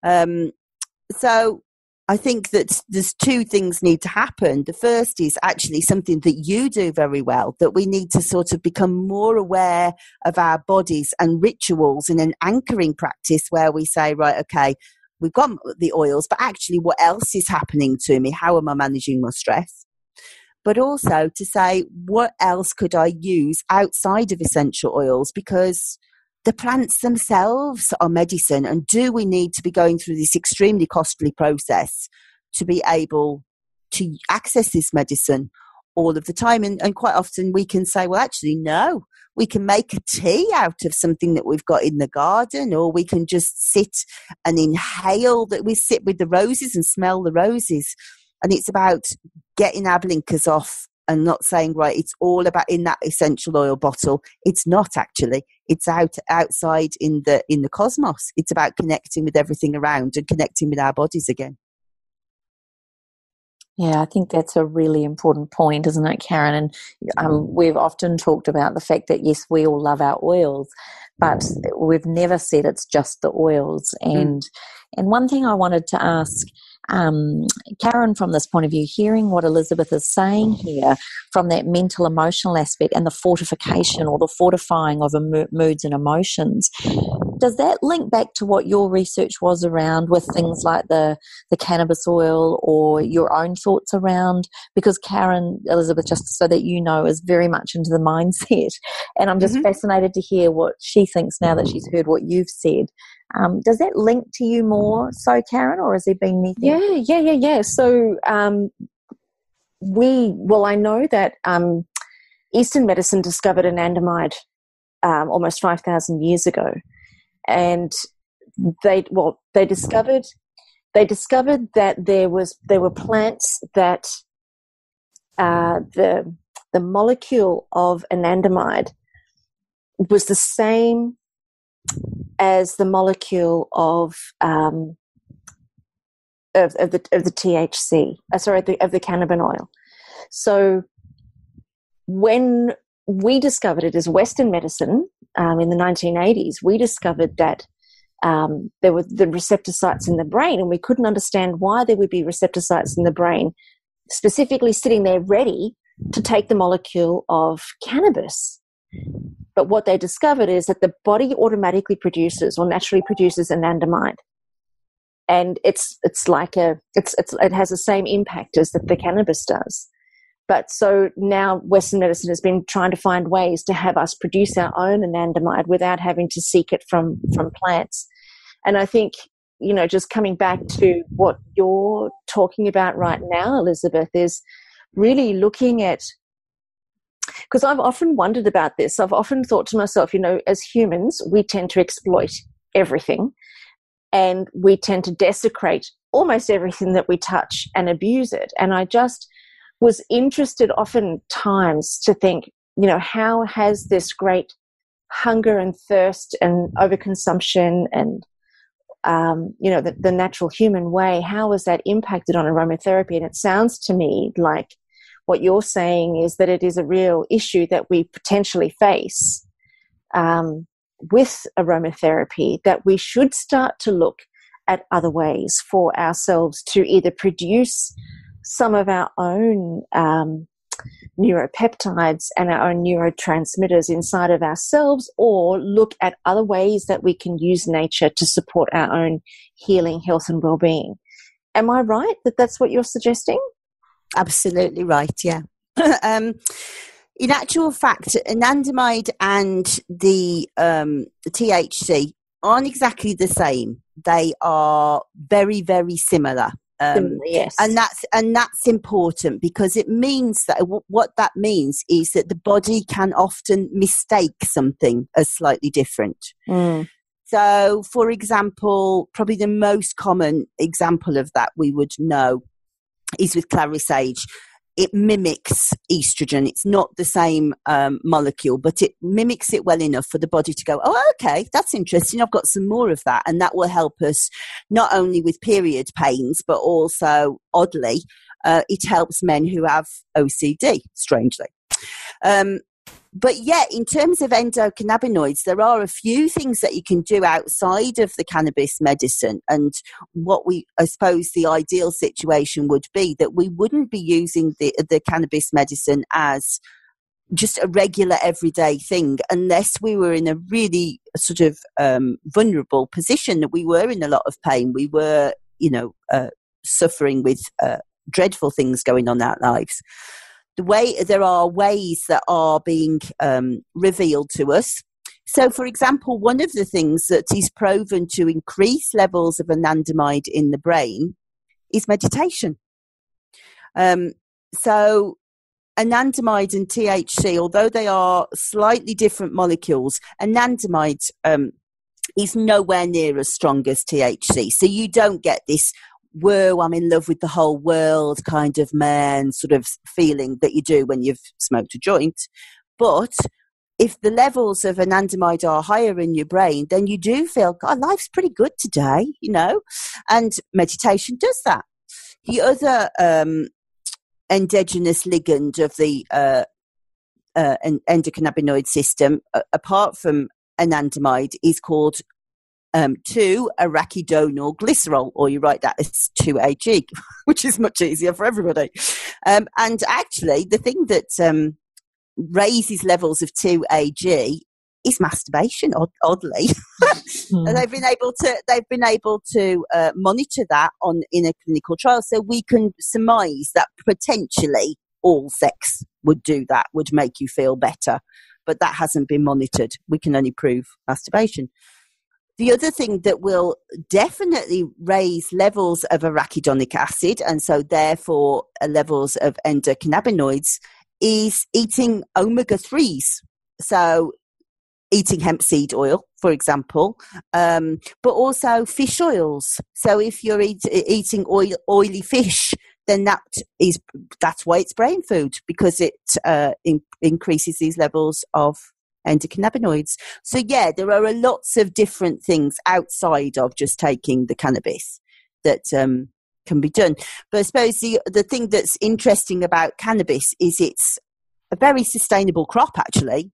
So I think that there's two things need to happen. The first is actually something that you do very well, that we need to sort of become more aware of our bodies and rituals in an anchoring practice where we say, right, okay, we've got the oils, but actually what else is happening to me? How am I managing my stress? But also to say, what else could I use outside of essential oils? Because the plants themselves are medicine. And do we need to be going through this extremely costly process to be able to access this medicine all of the time? And quite often we can say, well, actually, no. We can make a tea out of something that we've got in the garden, or we can just sit and inhale that. We sit with the roses and smell the roses. And it's about getting our blinkers off and not saying, right, it's all about in that essential oil bottle. It's not actually. It's outside in the cosmos. It's about connecting with everything around and connecting with our bodies again. Yeah, I think that's a really important point, isn't it, Karen? And we've often talked about the fact that, yes, we all love our oils, but we've never said it's just the oils. And one thing I wanted to ask Karen, from this point of view, hearing what Elizabeth is saying here from that mental emotional aspect and the fortification or the fortifying of moods and emotions, does that link back to what your research was around with things like the cannabis oil, or your own thoughts around? Because Karen, Elizabeth, just so that you know, is very much into the mindset, and I'm just fascinated to hear what she thinks now that she's heard what you've said. Does that link to you more so, Karen, or has there been anything? Yeah. So I know that Eastern medicine discovered anandamide almost 5,000 years ago. And they discovered that there were plants that the molecule of anandamide was the same as the molecule of the THC, of the cannabis oil. So when we discovered it as Western medicine in the 1980s, we discovered that there were the receptor sites in the brain, and we couldn't understand why there would be receptor sites in the brain specifically sitting there ready to take the molecule of cannabis. But what they discovered is that the body automatically produces or naturally produces anandamide. And it has the same impact as the cannabis does. But so now Western medicine has been trying to find ways to have us produce our own anandamide without having to seek it from plants. And I think, just coming back to what you're talking about right now, Elizabeth, is really looking at, because I've often wondered about this. I've often thought to myself, as humans, we tend to exploit everything. And we tend to desecrate almost everything that we touch and abuse it. And I just was interested oftentimes to think, how has this great hunger and thirst and overconsumption and, the natural human way, how has that impacted on aromatherapy? And it sounds to me like what you're saying is that it is a real issue that we potentially face with aromatherapy, that we should start to look at other ways for ourselves to either produce some of our own neuropeptides and our own neurotransmitters inside of ourselves, or look at other ways that we can use nature to support our own healing, health, and well-being. Am I right that that's what you're suggesting? Absolutely right, yeah. In actual fact, anandamide and the THC aren't exactly the same. They are very, very similar. Yes. And that's important, because it means that what that means is that the body can often mistake something as slightly different. So, for example, probably the most common example of that we would know is with clary sage. It mimics estrogen. It's not the same molecule, but it mimics it well enough for the body to go, oh, okay, that's interesting. I've got some more of that. And that will help us not only with period pains, but also, oddly, it helps men who have OCD, strangely. But yeah, in terms of endocannabinoids, there are a few things that you can do outside of the cannabis medicine. And I suppose the ideal situation would be that we wouldn't be using the cannabis medicine as just a regular everyday thing, unless we were in a really sort of vulnerable position, that we were in a lot of pain. We were, suffering with dreadful things going on in our lives. There are ways that are being revealed to us. So, for example, one of the things that is proven to increase levels of anandamide in the brain is meditation. So, anandamide and THC, although they are slightly different molecules, anandamide is nowhere near as strong as THC. So you don't get this whoa, I'm in love with the whole world kind of man sort of feeling that you do when you've smoked a joint. But if the levels of anandamide are higher in your brain, then you do feel, God, life's pretty good today, and meditation does that. The other endogenous ligand of the endocannabinoid system, apart from anandamide, is called 2-arachidonyl glycerol, or you write that as 2AG, which is much easier for everybody. And actually, the thing that raises levels of 2AG is masturbation, oddly. And they've been able to monitor that in a clinical trial, so we can surmise that potentially all sex would do that, would make you feel better, but that hasn't been monitored. We can only prove masturbation. The other thing that will definitely raise levels of arachidonic acid, and so therefore levels of endocannabinoids, is eating omega-3s. So eating hemp seed oil, for example, but also fish oils. So if you're eating oily fish, then that's why it's brain food, because it increases these levels of endocannabinoids. So yeah, there are lots of different things outside of just taking the cannabis that can be done. But I suppose the thing that's interesting about cannabis is it's a very sustainable crop, actually.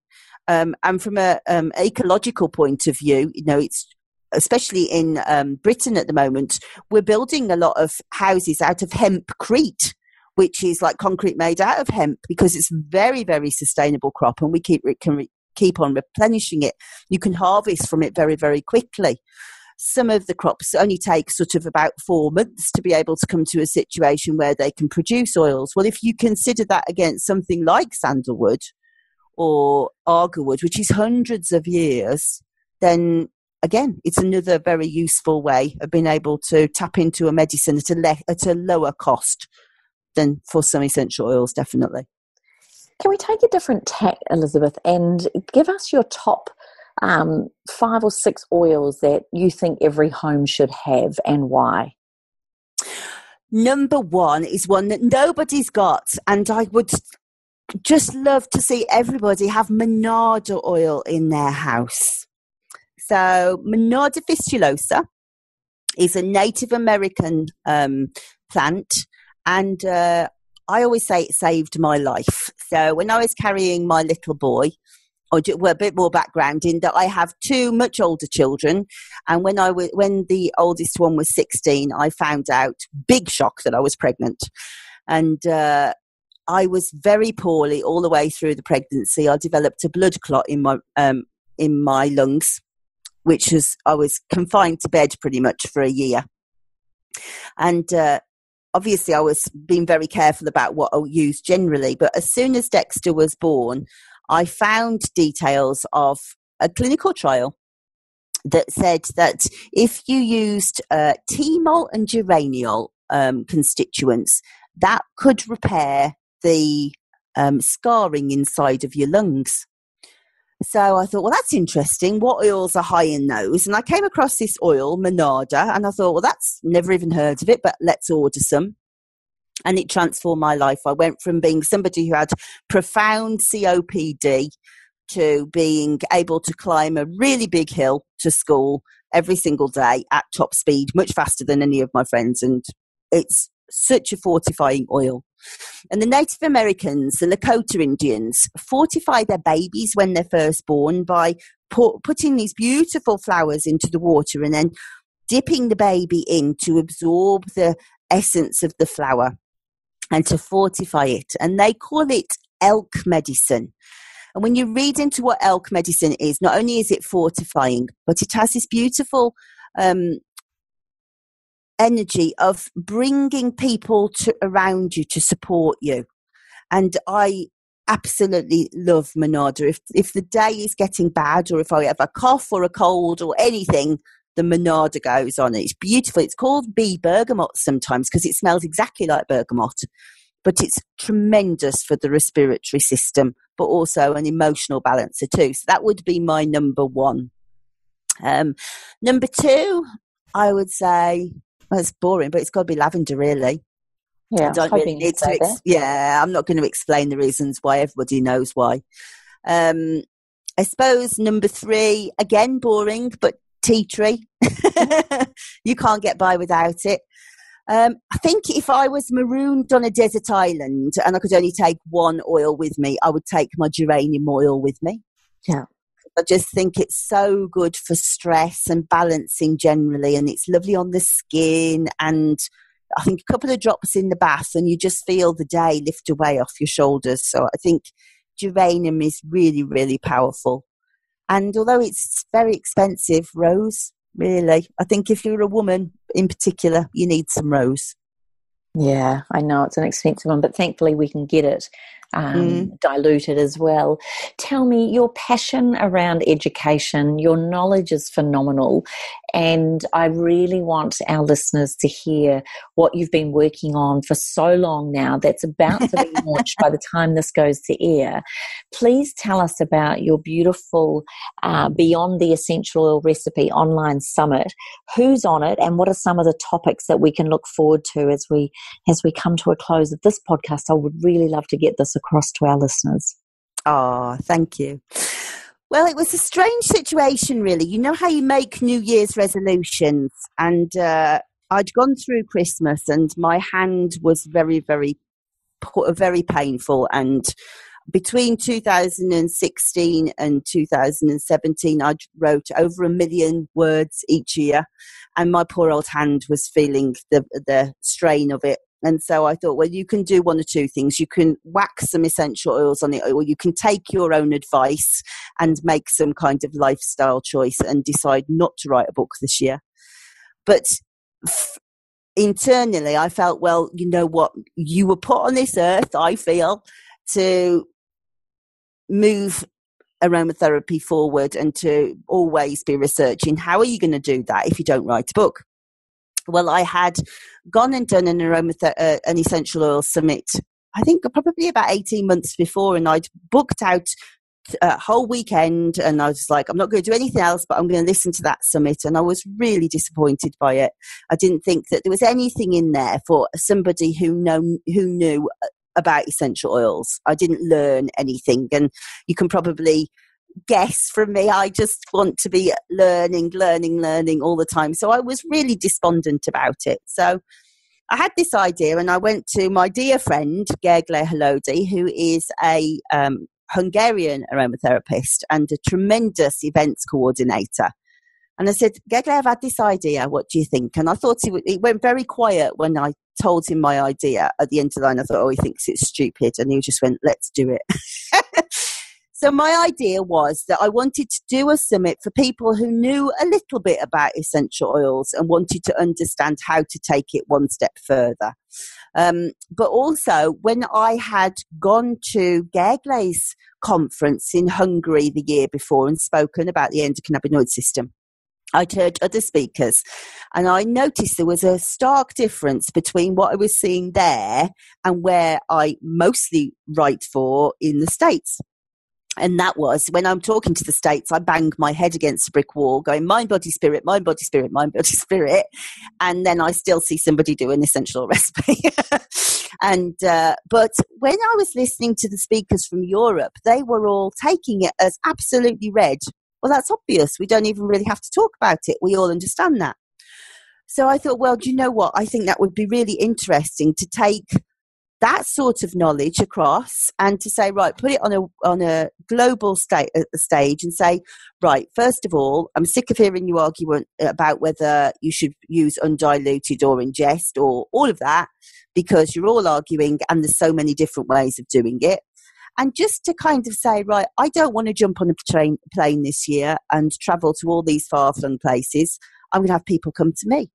And from a ecological point of view, it's especially in Britain at the moment, we're building a lot of houses out of hempcrete, which is like concrete made out of hemp, because it's a very, very sustainable crop, and we can keep on replenishing it. You can harvest from it very, very quickly. Some of the crops only take sort of about 4 months to be able to come to a situation where they can produce oils. Well, if you consider that against something like sandalwood or argylwood, which is hundreds of years, then again, it's another very useful way of being able to tap into a medicine at a lower cost than for some essential oils, definitely. Can we take a different tack, Elizabeth, and give us your top 5 or 6 oils that you think every home should have, and why? Number 1 is one that nobody's got, and I would just love to see everybody have Monarda oil in their house. So Monarda fistulosa is a Native American plant, and I always say it saved my life. So when I was carrying my little boy, a bit more background in that I have 2 much older children, and when the oldest one was 16, I found out, big shock, that I was pregnant, and I was very poorly all the way through the pregnancy. I developed a blood clot in my lungs, I was confined to bed pretty much for a year, and obviously I was being very careful about what I use generally. But as soon as Dexter was born, I found details of a clinical trial that said that if you used T-mol and geraniol constituents, that could repair the scarring inside of your lungs. So I thought, well, that's interesting. What oils are high in those? And I came across this oil, Monarda, and I thought, well, that's never even heard of it, but let's order some. And it transformed my life. I went from being somebody who had profound COPD to being able to climb a really big hill to school every single day at top speed, much faster than any of my friends. And it's such a fortifying oil. And the Native Americans, the Lakota Indians, fortify their babies when they're first born by putting these beautiful flowers into the water and then dipping the baby in to absorb the essence of the flower and to fortify it. And they call it elk medicine. And when you read into what elk medicine is, not only is it fortifying, but it has this beautiful energy of bringing people around you to support you. And I absolutely love Monarda. If the day is getting bad, or if I have a cough or a cold or anything, the Monarda goes on. It's beautiful. It's called bee bergamot sometimes because it smells exactly like bergamot, but it's tremendous for the respiratory system, but also an emotional balancer too. So that would be my number 1. Number 2, I would say, well, it's boring, but it's got to be lavender, really. Yeah, I don't really need to. I'm not going to explain the reasons why. Everybody knows why. I suppose number 3, again, boring, but tea tree. You can't get by without it. I think if I was marooned on a desert island and I could only take one oil with me, I would take my geranium oil with me. Yeah. I just think it's so good for stress and balancing generally, and it's lovely on the skin, and I think a couple of drops in the bath and you just feel the day lift away off your shoulders. So I think geranium is really, really powerful. And although it's very expensive, rose, really, I think if you're a woman in particular, you need some rose. Yeah, I know it's an expensive one, but thankfully we can get it diluted as well. Tell me, your passion around education, your knowledge is phenomenal, and I really want our listeners to hear what you've been working on for so long now that's about to be launched by the time this goes to air. Please tell us about your beautiful Beyond the Essential Oil Recipe online summit. Who's on it, and what are some of the topics that we can look forward to as we come to a close of this podcast? I would really love to get this across to our listeners. Oh, thank you. Well, it was a strange situation, really. You know how you make New Year's resolutions, and I'd gone through Christmas, and my hand was very, very, very painful. And between 2016 and 2017, I wrote over 1 million words each year, and my poor old hand was feeling the strain of it. And so I thought, well, you can do one or two things. You can whack some essential oils on it, or you can take your own advice and make some kind of lifestyle choice and decide not to write a book this year. But internally, I felt, well, you know what? You were put on this earth, I feel, to move aromatherapy forward and to always be researching. How are you going to do that if you don't write a book? Well, I had gone and done an essential oil summit, I think probably about 18 months before, and I'd booked out a whole weekend, and I was like, I'm not going to do anything else, but I'm going to listen to that summit. And I was really disappointed by it. I didn't think that there was anything in there for somebody who knew about essential oils. I didn't learn anything, and you can probably guess from me, I just want to be learning all the time. So I was really despondent about it. So I had this idea, and I went to my dear friend Giggles Halodi, who is a Hungarian aromatherapist and a tremendous events coordinator. And I said, Giggles, I've had this idea. What do you think? And I thought he went very quiet when I told him my idea. At the end of the line, I thought, oh, he thinks it's stupid. And he just went, let's do it. So my idea was that I wanted to do a summit for people who knew a little bit about essential oils and wanted to understand how to take it one step further. But also, when I had gone to Giggles' conference in Hungary the year before and spoken about the endocannabinoid system, I'd heard other speakers, and I noticed there was a stark difference between what I was seeing there and where I mostly write for in the States. And that was, when I'm talking to the States, I bang my head against a brick wall going, mind, body, spirit, mind, body, spirit, mind, body, spirit. And then I still see somebody do an essential oil recipe. But when I was listening to the speakers from Europe, they were all taking it as absolutely read. Well, that's obvious. We don't even really have to talk about it. We all understand that. So I thought, well, do you know what? I think that would be really interesting to take that sort of knowledge across and to say, right, put it on a global stage and say, right, first of all, I'm sick of hearing you argue about whether you should use undiluted or ingest or all of that, because you're all arguing and there's so many different ways of doing it. And just to kind of say, right, I don't want to jump on a plane this year and travel to all these far-flung places. I'm going to have people come to me.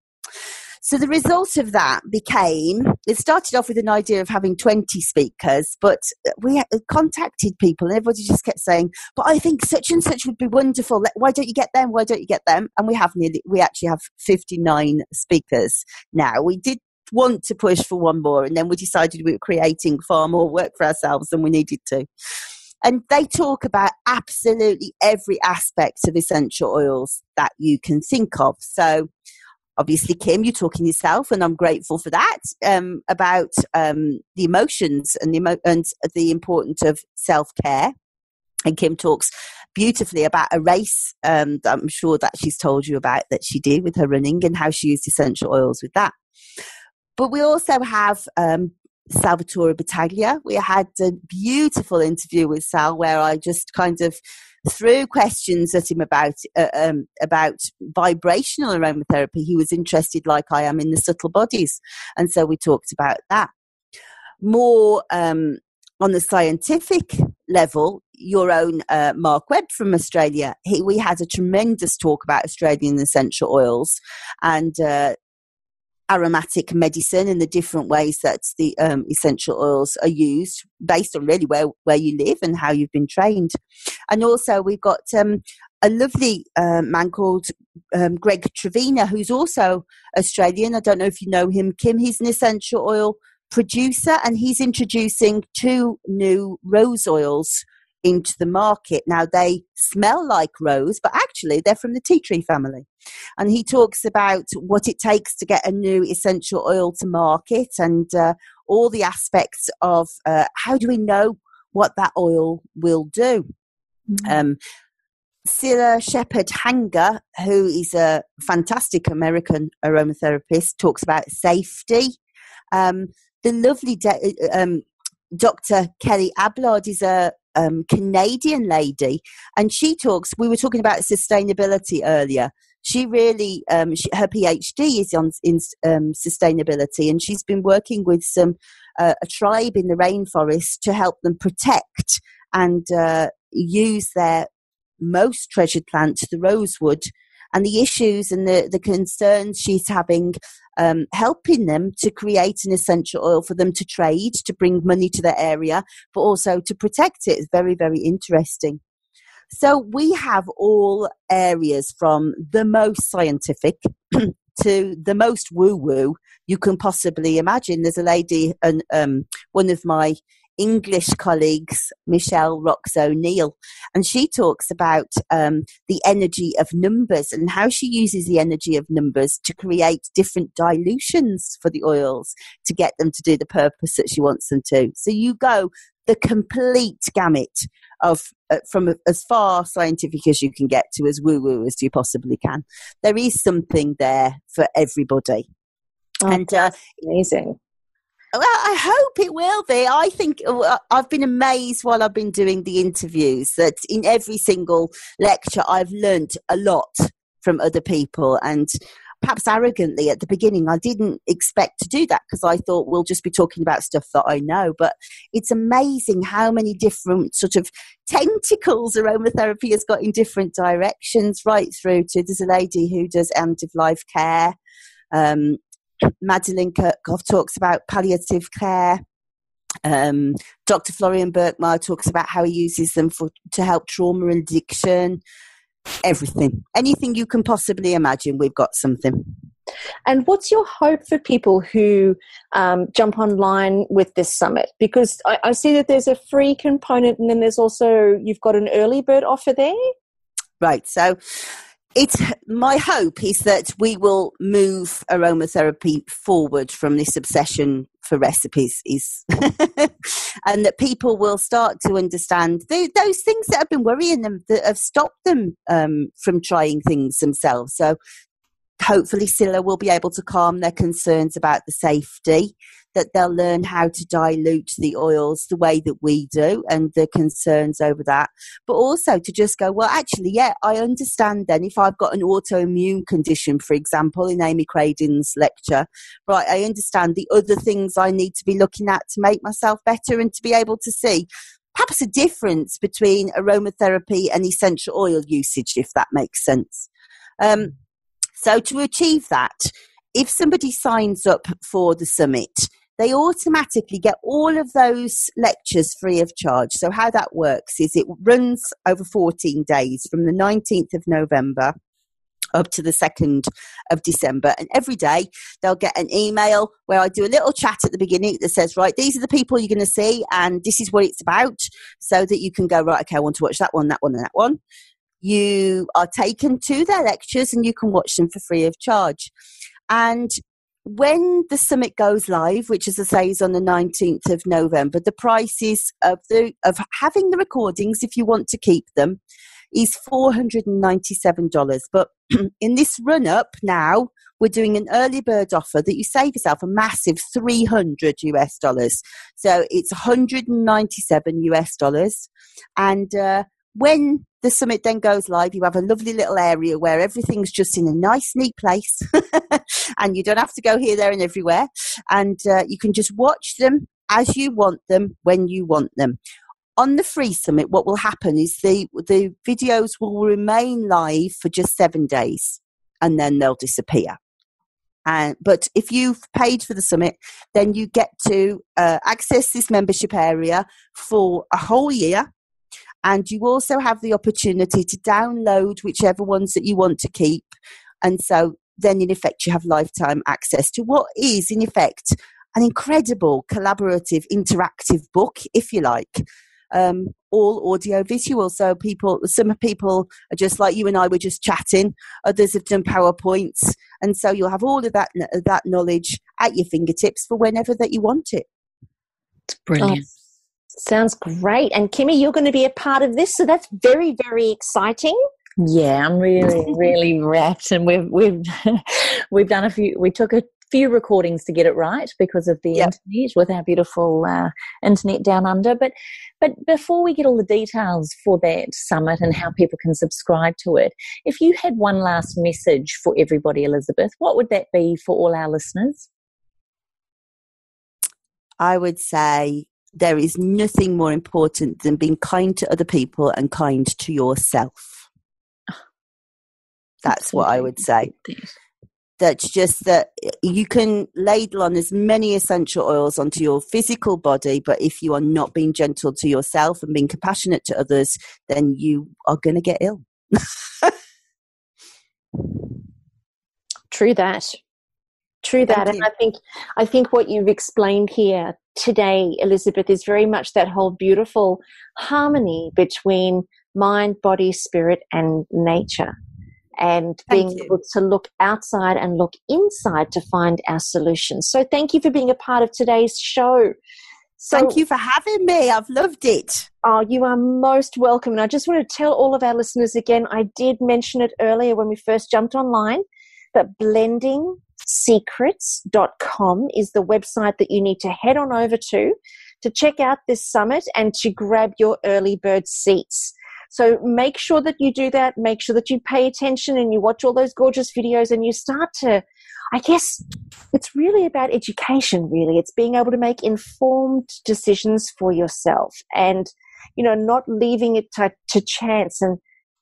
So the result of that it started off with an idea of having 20 speakers, but we contacted people and everybody just kept saying, but I think such and such would be wonderful. Why don't you get them? Why don't you get them? And we actually have 59 speakers now. We did want to push for one more, and then we decided we were creating far more work for ourselves than we needed to. And they talk about absolutely every aspect of essential oils that you can think of. So obviously, Kim, you're talking yourself, and I'm grateful for that, about the emotions and the importance of self-care. And Kim talks beautifully about a race that I'm sure that she's told you about that she did with her running and how she used essential oils with that. But we also have Salvatore Battaglia. We had a beautiful interview with Sal where I just kind of threw questions at him about vibrational aromatherapy. He was interested, like I am, in the subtle bodies. And so we talked about that. More on the scientific level, your own Mark Webb from Australia, we had a tremendous talk about Australian essential oils and aromatic medicine and the different ways that the essential oils are used based on really where you live and how you've been trained. And also we've got a lovely man called Greg Trevina, who's also Australian. I don't know if you know him, Kim. He's an essential oil producer, and he's introducing 2 new rose oils into the market. Now, they smell like rose, but actually they're from the tea tree family. And he talks about what it takes to get a new essential oil to market, and all the aspects of how do we know what that oil will do. Sila Shepherd Hanger, who is a fantastic American aromatherapist, talks about safety. The lovely Dr. Kelly Ablard is a Canadian lady, and we were talking about sustainability earlier. She really, her PhD is in sustainability, and she's been working with a tribe in the rainforest to help them protect and use their most treasured plant, the rosewood, and the issues and the concerns she's having, helping them to create an essential oil for them to trade, to bring money to their area, but also to protect it. Is very, very interesting. So we have all areas from the most scientific to the most woo-woo you can possibly imagine. There's a lady, and one of my English colleagues, Michelle Rox O'Neill, and she talks about the energy of numbers and how she uses the energy of numbers to create different dilutions for the oils to get them to do the purpose that she wants them to. So you go the complete gamut of from as far scientific as you can get to as woo-woo as you possibly can. There is something there for everybody. Oh, and amazing. Well, I hope it will be. I think I've been amazed while I've been doing the interviews that in every single lecture I've learnt a lot from other people, and perhaps arrogantly at the beginning I didn't expect to do that because I thought we'll just be talking about stuff that I know, but it's amazing how many different sort of tentacles aromatherapy has got in different directions, right through to there's a lady who does end-of-life care. Madeline Kirkhoff talks about palliative care. Dr. Florian Birkmeyer talks about how he uses them to help trauma and addiction. Everything. Anything you can possibly imagine, we've got something. And what's your hope for people who jump online with this summit? Because I see that there's a free component, and then there's also, you've got an early bird offer there? Right. So my hope is that we will move aromatherapy forward from this obsession for recipes and that people will start to understand those things that have been worrying them, that have stopped them from trying things themselves. So hopefully Scylla will be able to calm their concerns about the safety, that they'll learn how to dilute the oils the way that we do and the concerns over that. But also to just go, well, actually, yeah, I understand then if I've got an autoimmune condition, for example, in Amy Craden's lecture, right, I understand the other things I need to be looking at to make myself better and to be able to see perhaps a difference between aromatherapy and essential oil usage, if that makes sense. So to achieve that, if somebody signs up for the summit, they automatically get all of those lectures free of charge. So how that works is it runs over 14 days from the 19th of November up to the 2nd of December. And every day they'll get an email where I do a little chat at the beginning that says, right, these are the people you're going to see and this is what it's about, so that you can go, right, okay, I want to watch that one, that one, and that one. You are taken to their lectures and you can watch them for free of charge. And when the summit goes live, which as I say is on the 19th of November, the prices of having the recordings, if you want to keep them, is $497. But in this run-up now, we're doing an early bird offer that you save yourself a massive $300 US. So it's $197 US. And when the summit then goes live, you have a lovely little area where everything's just in a nice, neat place. And you don't have to go here, there, and everywhere. And you can just watch them as you want them, when you want them. On the free summit, what will happen is the videos will remain live for just 7 days, and then they'll disappear. But if you've paid for the summit, then you get to access this membership area for a whole year. And you also have the opportunity to download whichever ones that you want to keep. And so then, in effect, you have lifetime access to what is, in effect, an incredible collaborative, interactive book, if you like. All audio visual. So some people are just like you and I were just chatting. Others have done PowerPoints. And so you'll have all of that knowledge at your fingertips for whenever that you want it. It's brilliant. Oh, sounds great. And Kimmy, you're going to be a part of this. So that's very, very exciting. Yeah, I'm really, really wrapped. And we've done we took a few recordings to get it right because of the internet with our beautiful internet down under. But before we get all the details for that summit and how people can subscribe to it, if you had one last message for everybody, Elizabeth, what would that be for all our listeners? I would say there is nothing more important than being kind to other people and kind to yourself. That's what I would say. That's just that you can ladle on as many essential oils onto your physical body, but if you are not being gentle to yourself and being compassionate to others, then you are going to get ill. True that. And I think what you've explained here today, Elizabeth, is very much that whole beautiful harmony between mind, body, spirit, and nature. And being able to look outside and look inside to find our solutions. So thank you for being a part of today's show. Thank you for having me. I've loved it. Oh, you are most welcome. And I just want to tell all of our listeners again, I did mention it earlier when we first jumped online, but blending-secrets.com is the website that you need to head on over to check out this summit and to grab your early bird seats. So make sure that you do that. Make sure that you pay attention and you watch all those gorgeous videos and you start to, I guess, it's really about education, really. It's being able to make informed decisions for yourself and, not leaving it to chance and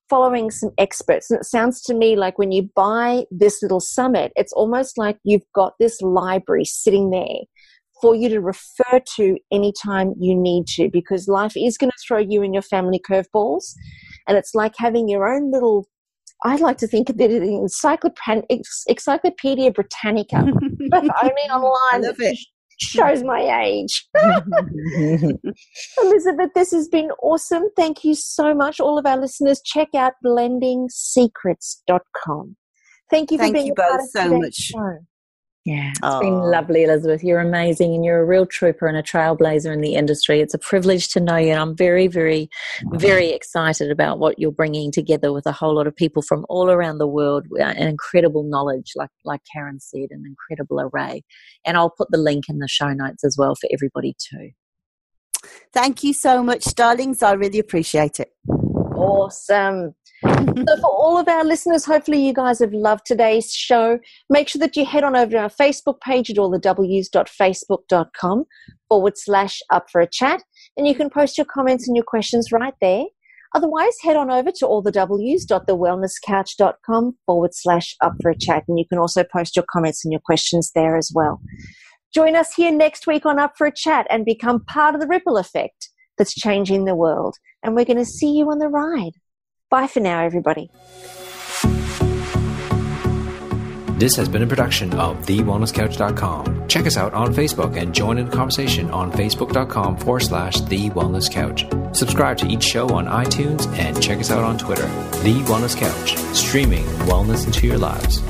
following some experts. And it sounds to me like when you buy this little summit, it's almost like you've got this library sitting there for you to refer to anytime you need to, because life is going to throw you and your family curveballs. And it's like having your own little, I like to think of it as Encyclopedia Britannica, but only online. I love it. Shows my age. Elizabeth, this has been awesome. Thank you so much. All of our listeners, check out blending-secrets.com. Thank you for being a part of today's show. Yeah, it's been lovely, Elizabeth. You're amazing and you're a real trooper and a trailblazer in the industry. It's a privilege to know you, and I'm very, very, very excited about what you're bringing together with a whole lot of people from all around the world. An incredible knowledge, like Karen said, an incredible array. And I'll put the link in the show notes as well for everybody too. Thank you so much, darlings. I really appreciate it. Awesome. So for all of our listeners, hopefully you guys have loved today's show. Make sure that you head on over to our Facebook page at allthews.facebook.com/up-for-a-chat, and you can post your comments and your questions right there. Otherwise, head on over to allthews.thewellnesscouch.com/up-for-a-chat, and you can also post your comments and your questions there as well. Join us here next week on Up for a Chat and become part of the ripple effect that's changing the world. And we're going to see you on the ride. Bye for now, everybody. This has been a production of TheWellnessCouch.com. Check us out on Facebook and join in the conversation on Facebook.com/TheWellnessCouch. Subscribe to each show on iTunes and check us out on Twitter. The Wellness Couch, streaming wellness into your lives.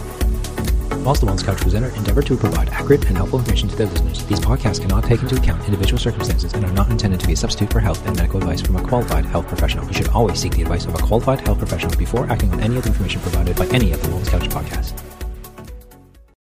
Whilst the Wellness Couch presenter endeavor to provide accurate and helpful information to their listeners, these podcasts cannot take into account individual circumstances and are not intended to be a substitute for health and medical advice from a qualified health professional. You should always seek the advice of a qualified health professional before acting on any of the information provided by any of the Wellness Couch podcasts.